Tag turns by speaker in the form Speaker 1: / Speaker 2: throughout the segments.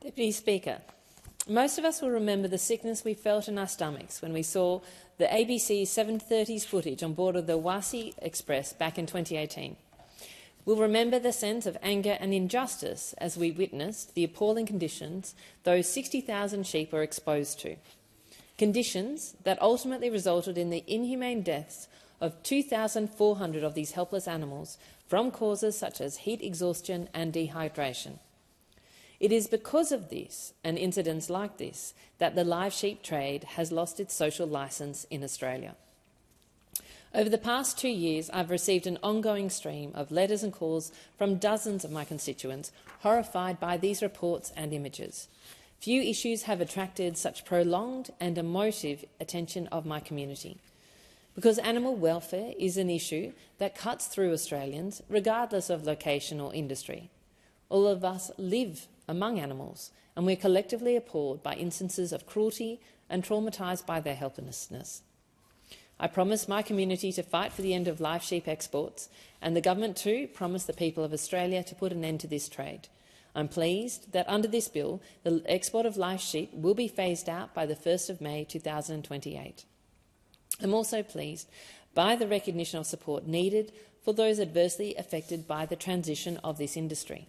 Speaker 1: Deputy Speaker, most of us will remember the sickness we felt in our stomachs when we saw the ABC 7:30s footage on board of the Allegra Express back in 2018. We'll remember the sense of anger and injustice as we witnessed the appalling conditions those 60,000 sheep were exposed to. Conditions that ultimately resulted in the inhumane deaths of 2,400 of these helpless animals from causes such as heat exhaustion and dehydration. It is because of this and incidents like this that the live sheep trade has lost its social licence in Australia. Over the past 2 years, I've received an ongoing stream of letters and calls from dozens of my constituents horrified by these reports and images. Few issues have attracted such prolonged and emotive attention of my community. Because animal welfare is an issue that cuts through Australians, regardless of location or industry. All of us live among animals, and we're collectively appalled by instances of cruelty and traumatised by their helplessness. I promise my community to fight for the end of live sheep exports, and the government too promised the people of Australia to put an end to this trade. I'm pleased that under this bill, the export of live sheep will be phased out by the 1st of May 2028. I'm also pleased by the recognition of support needed for those adversely affected by the transition of this industry.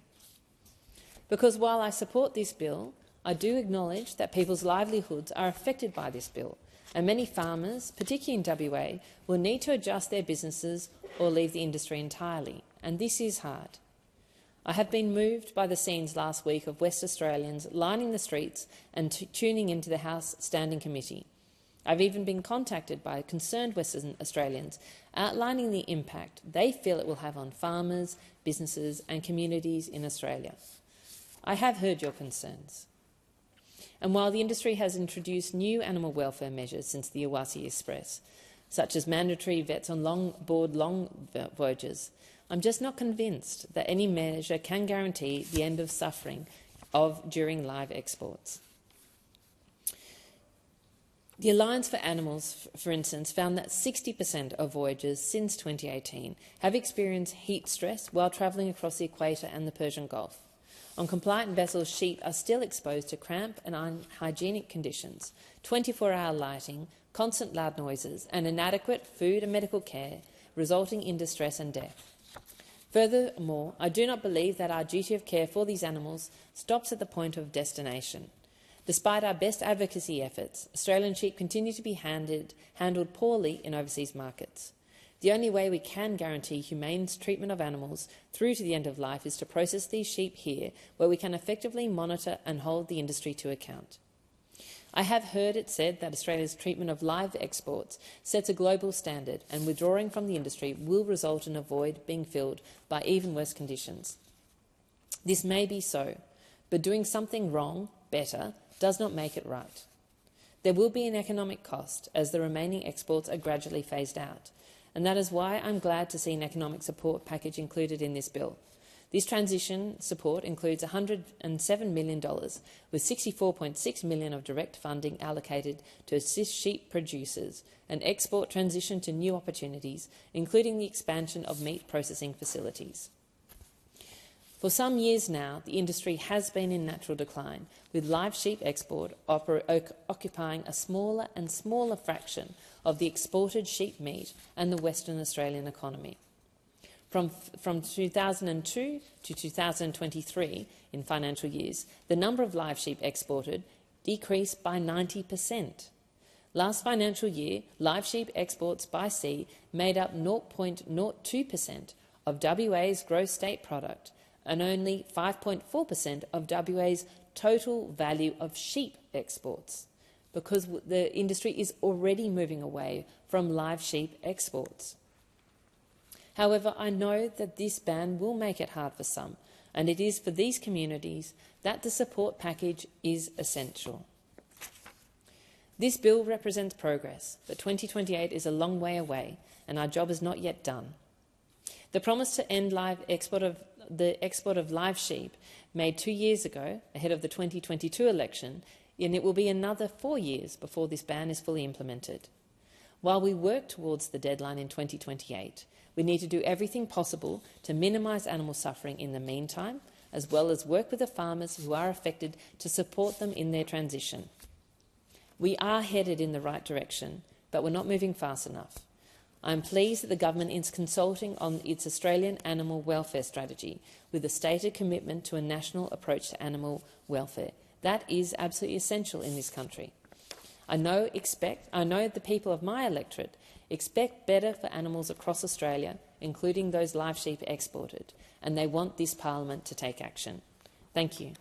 Speaker 1: Because while I support this bill, I do acknowledge that people's livelihoods are affected by this bill, and many farmers, particularly in WA, will need to adjust their businesses or leave the industry entirely, and this is hard. I have been moved by the scenes last week of West Australians lining the streets and tuning into the House Standing Committee. I've even been contacted by concerned Western Australians outlining the impact they feel it will have on farmers, businesses and communities in Australia. I have heard your concerns. And while the industry has introduced new animal welfare measures since the Allegra Express, such as mandatory vets on long voyages, I'm just not convinced that any measure can guarantee the end of suffering during live exports. The Alliance for Animals, for instance, found that 60% of voyages since 2018 have experienced heat stress while travelling across the equator and the Persian Gulf. On compliant vessels, sheep are still exposed to cramp and unhygienic conditions, 24-hour lighting, constant loud noises and inadequate food and medical care, resulting in distress and death. Furthermore, I do not believe that our duty of care for these animals stops at the point of destination. Despite our best advocacy efforts, Australian sheep continue to be handled poorly in overseas markets. The only way we can guarantee humane treatment of animals through to the end of life is to process these sheep here, where we can effectively monitor and hold the industry to account. I have heard it said that Australia's treatment of live exports sets a global standard, and withdrawing from the industry will result in a void being filled by even worse conditions. This may be so, but doing something wrong better does not make it right. There will be an economic cost as the remaining exports are gradually phased out, and that is why I'm glad to see an economic support package included in this bill. This transition support includes $107 million, with $64.6 million of direct funding allocated to assist sheep producers and export transition to new opportunities, including the expansion of meat processing facilities. For some years now, the industry has been in natural decline, with live sheep export occupying a smaller and smaller fraction of the exported sheep meat and the Western Australian economy. From 2002 to 2023, in financial years, the number of live sheep exported decreased by 90%. Last financial year, live sheep exports by sea made up 0.02% of WA's gross state product and only 5.4% of WA's total value of sheep exports, because the industry is already moving away from live sheep exports. However, I know that this ban will make it hard for some, and it is for these communities that the support package is essential. This bill represents progress, but 2028 is a long way away, and our job is not yet done. The promise to end the export of live sheep made 2 years ago, ahead of the 2022 election, and it will be another 4 years before this ban is fully implemented. While we work towards the deadline in 2028, we need to do everything possible to minimise animal suffering in the meantime as well as work with the farmers who are affected to support them in their transition. We are headed in the right direction, but we're not moving fast enough. I am pleased that the government is consulting on its Australian animal welfare strategy with a stated commitment to a national approach to animal welfare. That is absolutely essential in this country. I know the people of my electorate expect better for animals across Australia, including those live sheep exported, and they want this parliament to take action. Thank you.